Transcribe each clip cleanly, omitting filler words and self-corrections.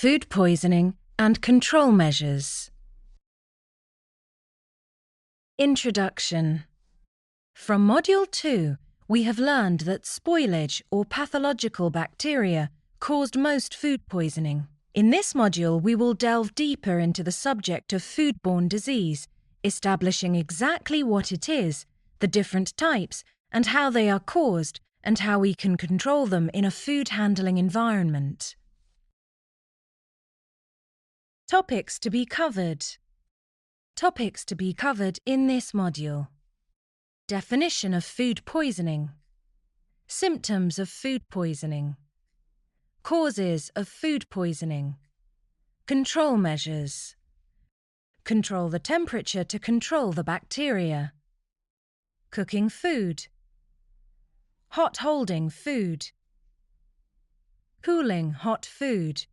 food poisoning and control measures. Introduction. From Module 2, we have learned that spoilage or pathological bacteria caused most food poisoning. In this module, we will delve deeper into the subject of foodborne disease, establishing exactly what it is, the different types, and how they are caused, and how we can control them in a food handling environment. Topics to be covered. Topics to be covered in this module. Definition of food poisoning. Symptoms of food poisoning. Causes of food poisoning. Control measures. Control the temperature to control the bacteria. Cooking food. Hot holding food. Cooling hot food.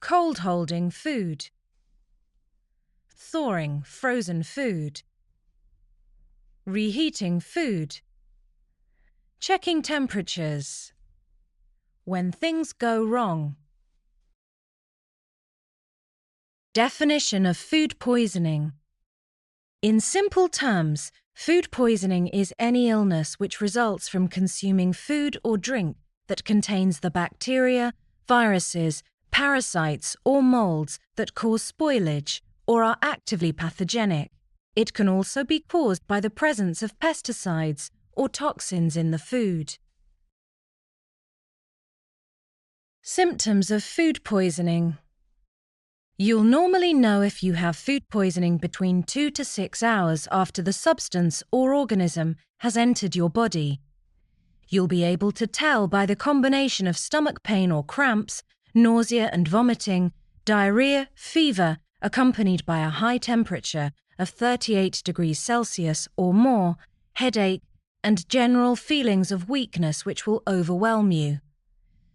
Cold holding food. Thawing frozen food. Reheating food. Checking temperatures. When things go wrong. Definition of food poisoning. In simple terms, food poisoning is any illness which results from consuming food or drink that contains the bacteria, viruses, parasites, or molds that cause spoilage or are actively pathogenic. It can also be caused by the presence of pesticides or toxins in the food. Symptoms of food poisoning. You'll normally know if you have food poisoning between 2 to 6 hours after the substance or organism has entered your body. You'll be able to tell by the combination of stomach pain or cramps, nausea and vomiting, diarrhea, fever, accompanied by a high temperature of 38 degrees Celsius or more, headache, and general feelings of weakness which will overwhelm you.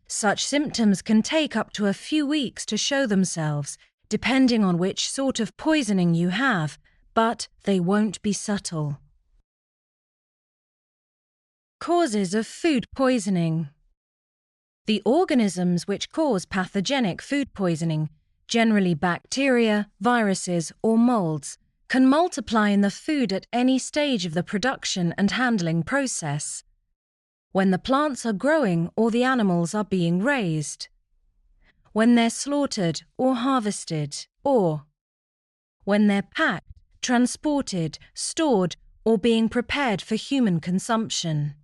Such symptoms can take up to a few weeks to show themselves, depending on which sort of poisoning you have, but they won't be subtle. Causes of food poisoning. The organisms which cause pathogenic food poisoning, generally bacteria, viruses, or molds, can multiply in the food at any stage of the production and handling process. When the plants are growing or the animals are being raised. When they're slaughtered or harvested, or when they're packed, transported, stored, or being prepared for human consumption.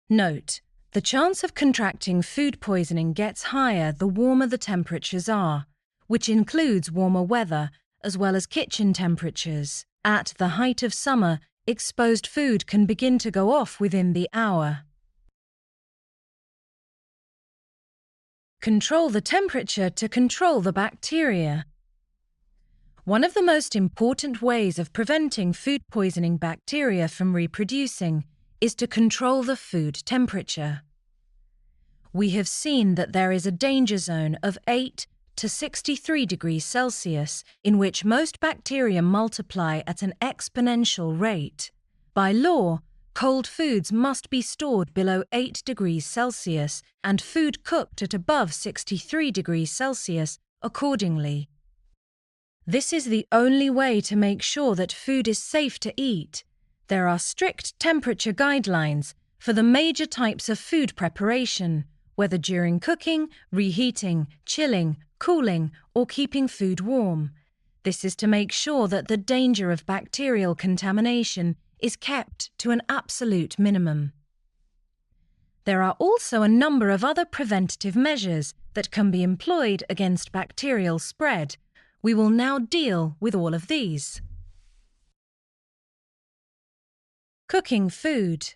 Note: the chance of contracting food poisoning gets higher the warmer the temperatures are, which includes warmer weather as well as kitchen temperatures. At the height of summer, exposed food can begin to go off within the hour. Control the temperature to control the bacteria. One of the most important ways of preventing food poisoning bacteria from reproducing is to control the food temperature. We have seen that there is a danger zone of 8 to 63 degrees Celsius in which most bacteria multiply at an exponential rate. By law, cold foods must be stored below 8 degrees Celsius and food cooked at above 63 degrees Celsius accordingly. This is the only way to make sure that food is safe to eat. There are strict temperature guidelines for the major types of food preparation, whether during cooking, reheating, chilling, cooling, or keeping food warm. This is to make sure that the danger of bacterial contamination is kept to an absolute minimum. There are also a number of other preventative measures that can be employed against bacterial spread. We will now deal with all of these. Cooking food.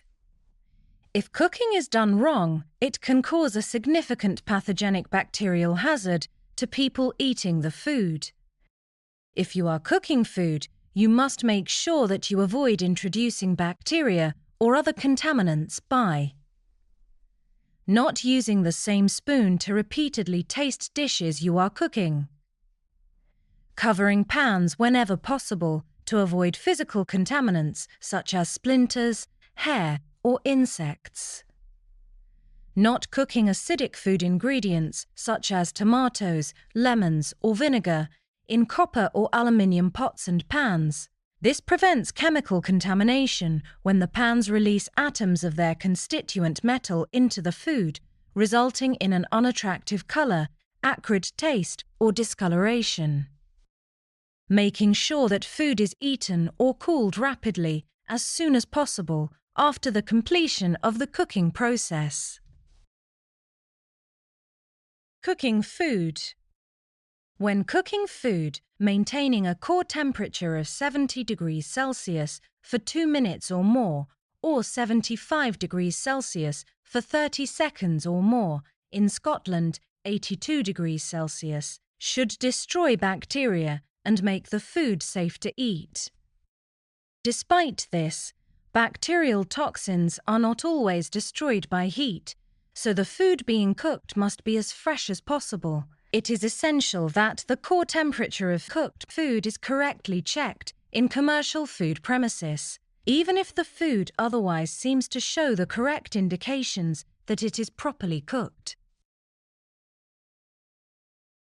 If cooking is done wrong, it can cause a significant pathogenic bacterial hazard to people eating the food. If you are cooking food, you must make sure that you avoid introducing bacteria or other contaminants by not using the same spoon to repeatedly taste dishes you are cooking, covering pans whenever possible to avoid physical contaminants such as splinters, hair, or insects, Not cooking acidic food ingredients such as tomatoes, lemons, or vinegar in copper or aluminium pots and pans. This prevents chemical contamination when the pans release atoms of their constituent metal into the food, resulting in an unattractive color, acrid taste, or discoloration. Making sure that food is eaten or cooled rapidly as soon as possible after the completion of the cooking process. Cooking food. When cooking food, maintaining a core temperature of 70 degrees Celsius for 2 minutes or more, or 75 degrees Celsius for 30 seconds or more, in Scotland 82 degrees Celsius, should destroy bacteria and make the food safe to eat. Despite this, bacterial toxins are not always destroyed by heat, so the food being cooked must be as fresh as possible. It is essential that the core temperature of cooked food is correctly checked in commercial food premises, even if the food otherwise seems to show the correct indications that it is properly cooked.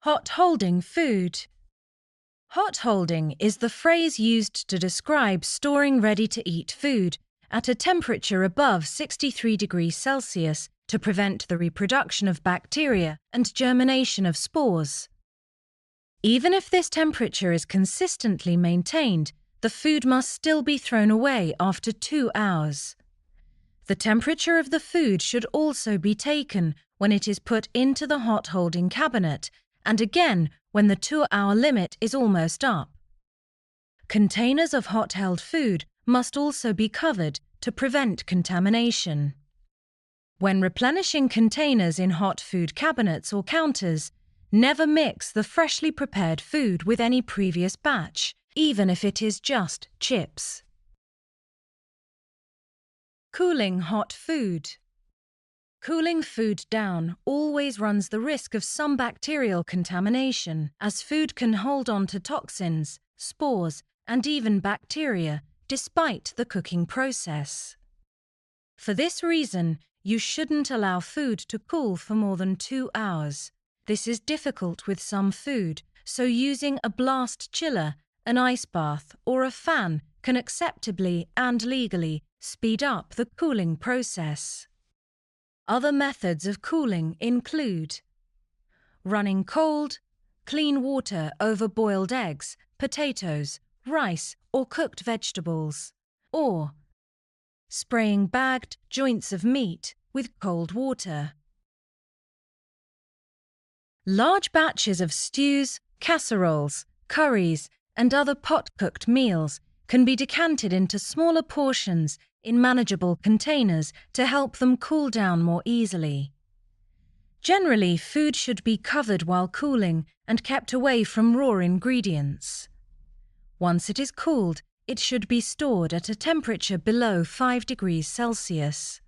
Hot holding food. Hot holding is the phrase used to describe storing ready-to-eat food at a temperature above 63 degrees Celsius to prevent the reproduction of bacteria and germination of spores. Even if this temperature is consistently maintained, the food must still be thrown away after 2 hours. The temperature of the food should also be taken when it is put into the hot holding cabinet, and again when the 2-hour limit is almost up. Containers of hot-held food must also be covered to prevent contamination. When replenishing containers in hot food cabinets or counters, never mix the freshly prepared food with any previous batch, even if it is just chips. Cooling hot food. Cooling food down always runs the risk of some bacterial contamination, as food can hold on to toxins, spores, and even bacteria despite the cooking process. For this reason, you shouldn't allow food to cool for more than 2 hours. This is difficult with some food, so using a blast chiller, an ice bath, or a fan can acceptably and legally speed up the cooling process. Other methods of cooling include running cold, clean water over boiled eggs, potatoes, rice, or cooked vegetables, or spraying bagged joints of meat with cold water. Large batches of stews, casseroles, curries, and other pot-cooked meals can be decanted into smaller portions in manageable containers to help them cool down more easily. Generally, food should be covered while cooling and kept away from raw ingredients. Once it is cooled, it should be stored at a temperature below 5 degrees Celsius.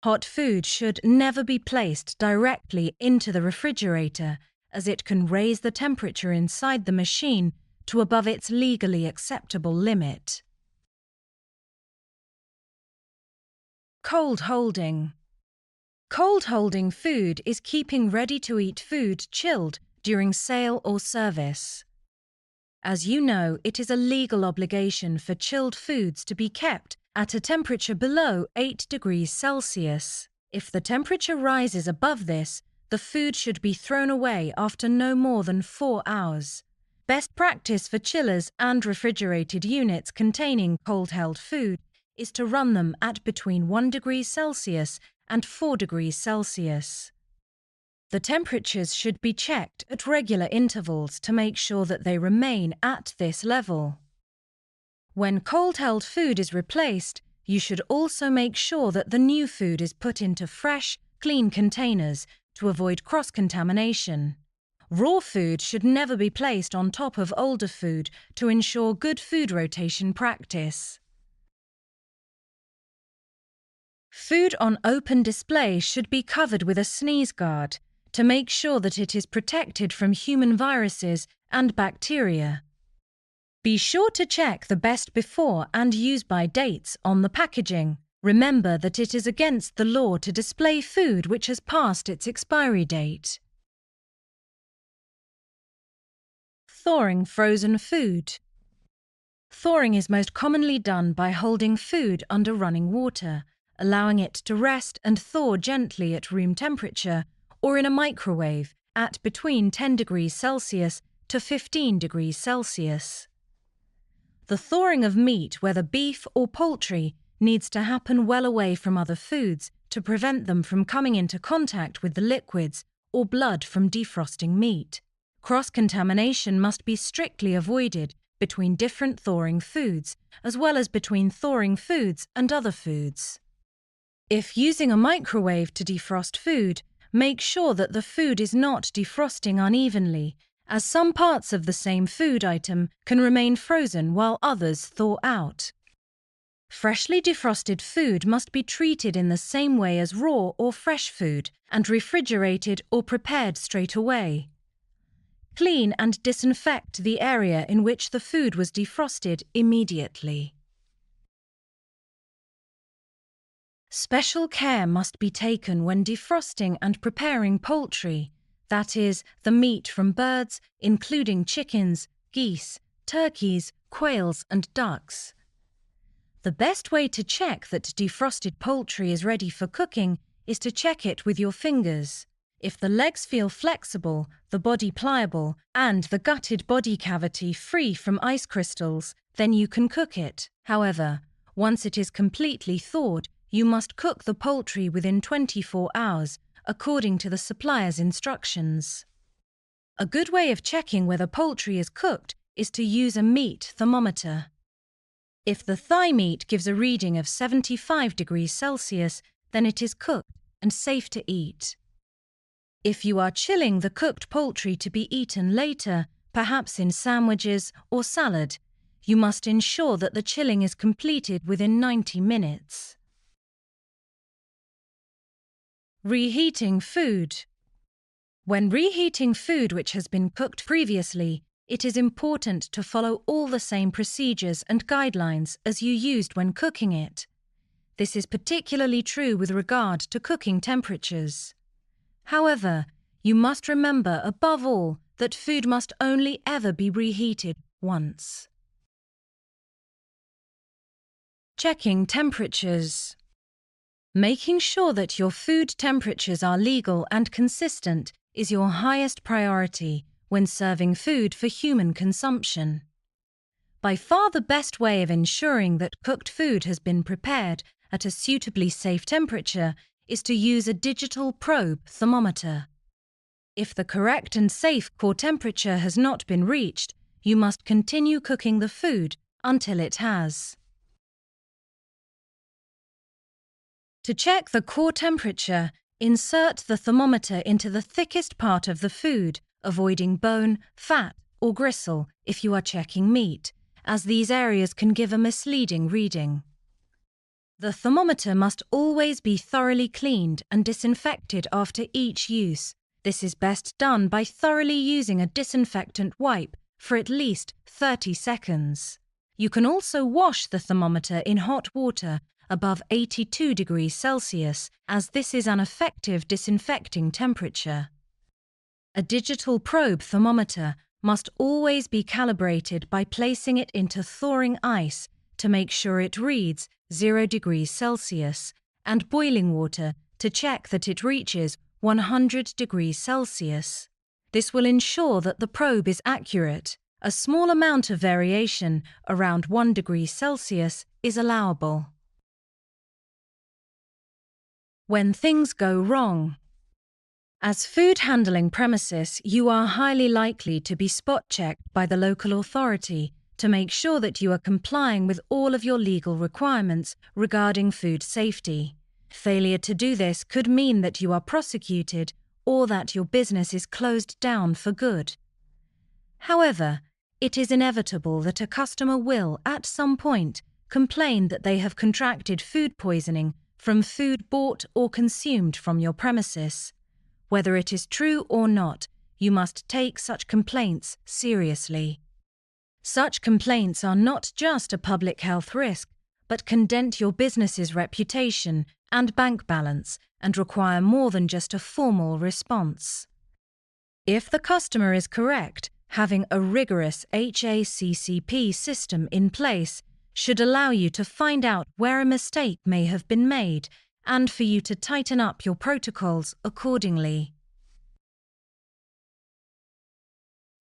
Hot food should never be placed directly into the refrigerator, as it can raise the temperature inside the machine to above its legally acceptable limit. Cold holding. Cold holding food is keeping ready-to-eat food chilled during sale or service. As you know, it is a legal obligation for chilled foods to be kept at a temperature below 8 degrees Celsius. If the temperature rises above this, the food should be thrown away after no more than 4 hours. Best practice for chillers and refrigerated units containing cold-held food is to run them at between 1 degree Celsius and 4 degrees Celsius. The temperatures should be checked at regular intervals to make sure that they remain at this level. When cold-held food is replaced, you should also make sure that the new food is put into fresh, clean containers to avoid cross-contamination. Raw food should never be placed on top of older food to ensure good food rotation practice. Food on open display should be covered with a sneeze guard to make sure that it is protected from human viruses and bacteria. Be sure to check the best before and use by dates on the packaging. Remember that it is against the law to display food which has passed its expiry date. Thawing frozen food. Thawing is most commonly done by holding food under running water, allowing it to rest and thaw gently at room temperature or in a microwave at between 10 degrees Celsius to 15 degrees Celsius. The thawing of meat, whether beef or poultry, needs to happen well away from other foods to prevent them from coming into contact with the liquids or blood from defrosting meat. Cross-contamination must be strictly avoided between different thawing foods, as well as between thawing foods and other foods. If using a microwave to defrost food, make sure that the food is not defrosting unevenly, as some parts of the same food item can remain frozen while others thaw out. Freshly defrosted food must be treated in the same way as raw or fresh food and refrigerated or prepared straight away. Clean and disinfect the area in which the food was defrosted immediately. Special care must be taken when defrosting and preparing poultry, that is, the meat from birds, including chickens, geese, turkeys, quails, and ducks. The best way to check that defrosted poultry is ready for cooking is to check it with your fingers. If the legs feel flexible, the body pliable, and the gutted body cavity free from ice crystals, then you can cook it. However, once it is completely thawed, you must cook the poultry within 24 hours, according to the supplier's instructions. A good way of checking whether poultry is cooked is to use a meat thermometer. If the thigh meat gives a reading of 75 degrees Celsius, then it is cooked and safe to eat. If you are chilling the cooked poultry to be eaten later, perhaps in sandwiches or salad, you must ensure that the chilling is completed within 90 minutes. Reheating food. When reheating food which has been cooked previously, it is important to follow all the same procedures and guidelines as you used when cooking it. This is particularly true with regard to cooking temperatures. However, you must remember above all that food must only ever be reheated once. Checking temperatures. Making sure that your food temperatures are legal and consistent is your highest priority when serving food for human consumption. By far the best way of ensuring that cooked food has been prepared at a suitably safe temperature is to use a digital probe thermometer. If the correct and safe core temperature has not been reached, you must continue cooking the food until it has. To check the core temperature, insert the thermometer into the thickest part of the food, avoiding bone, fat, or gristle if you are checking meat, as these areas can give a misleading reading. The thermometer must always be thoroughly cleaned and disinfected after each use. This is best done by thoroughly using a disinfectant wipe for at least 30 seconds. You can also wash the thermometer in hot water above 82 degrees Celsius, as this is an effective disinfecting temperature. A digital probe thermometer must always be calibrated by placing it into thawing ice to make sure it reads 0 degrees Celsius, and boiling water to check that it reaches 100 degrees Celsius. This will ensure that the probe is accurate. A small amount of variation, around 1 degree Celsius, is allowable. When things go wrong. As food handling premises, you are highly likely to be spot-checked by the local authority to make sure that you are complying with all of your legal requirements regarding food safety. Failure to do this could mean that you are prosecuted or that your business is closed down for good. However, it is inevitable that a customer will, at some point, complain that they have contracted food poisoning from food bought or consumed from your premises. Whether it is true or not, you must take such complaints seriously. Such complaints are not just a public health risk, but can dent your business's reputation and bank balance and require more than just a formal response. If the customer is correct, having a rigorous HACCP system in place should allow you to find out where a mistake may have been made and for you to tighten up your protocols accordingly.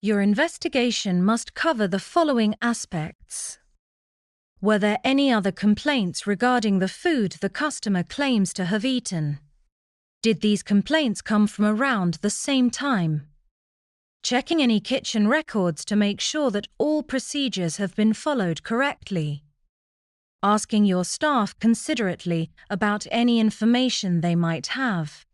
Your investigation must cover the following aspects. Were there any other complaints regarding the food the customer claims to have eaten? Did these complaints come from around the same time? Checking any kitchen records to make sure that all procedures have been followed correctly. Asking your staff considerately about any information they might have.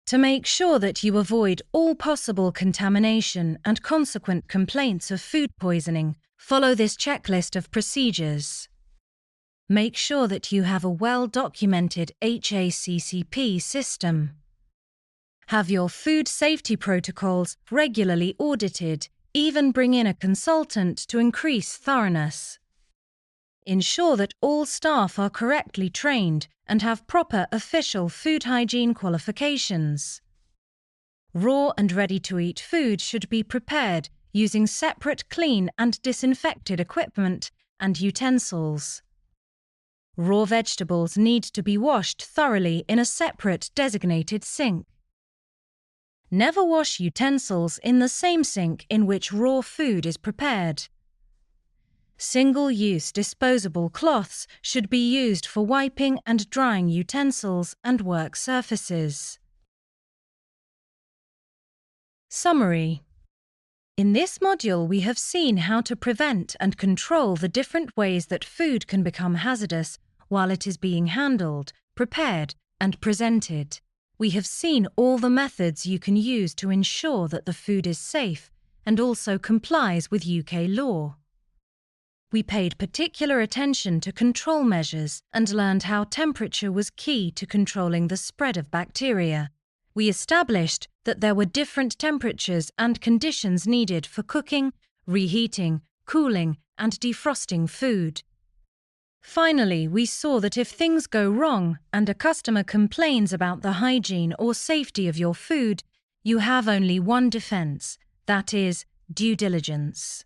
To make sure that you avoid all possible contamination and consequent complaints of food poisoning, follow this checklist of procedures. Make sure that you have a well-documented HACCP system. Have your food safety protocols regularly audited, even bring in a consultant to increase thoroughness. Ensure that all staff are correctly trained and have proper official food hygiene qualifications. Raw and ready-to-eat food should be prepared using separate clean and disinfected equipment and utensils. Raw vegetables need to be washed thoroughly in a separate designated sink. Never wash utensils in the same sink in which raw food is prepared. Single-use disposable cloths should be used for wiping and drying utensils and work surfaces. Summary. In this module, we have seen how to prevent and control the different ways that food can become hazardous while it is being handled, prepared, and presented. We have seen all the methods you can use to ensure that the food is safe and also complies with UK law. We paid particular attention to control measures and learned how temperature was key to controlling the spread of bacteria. We established that there were different temperatures and conditions needed for cooking, reheating, cooling, and defrosting food. Finally, we saw that if things go wrong and a customer complains about the hygiene or safety of your food, you have only one defense, that is, due diligence.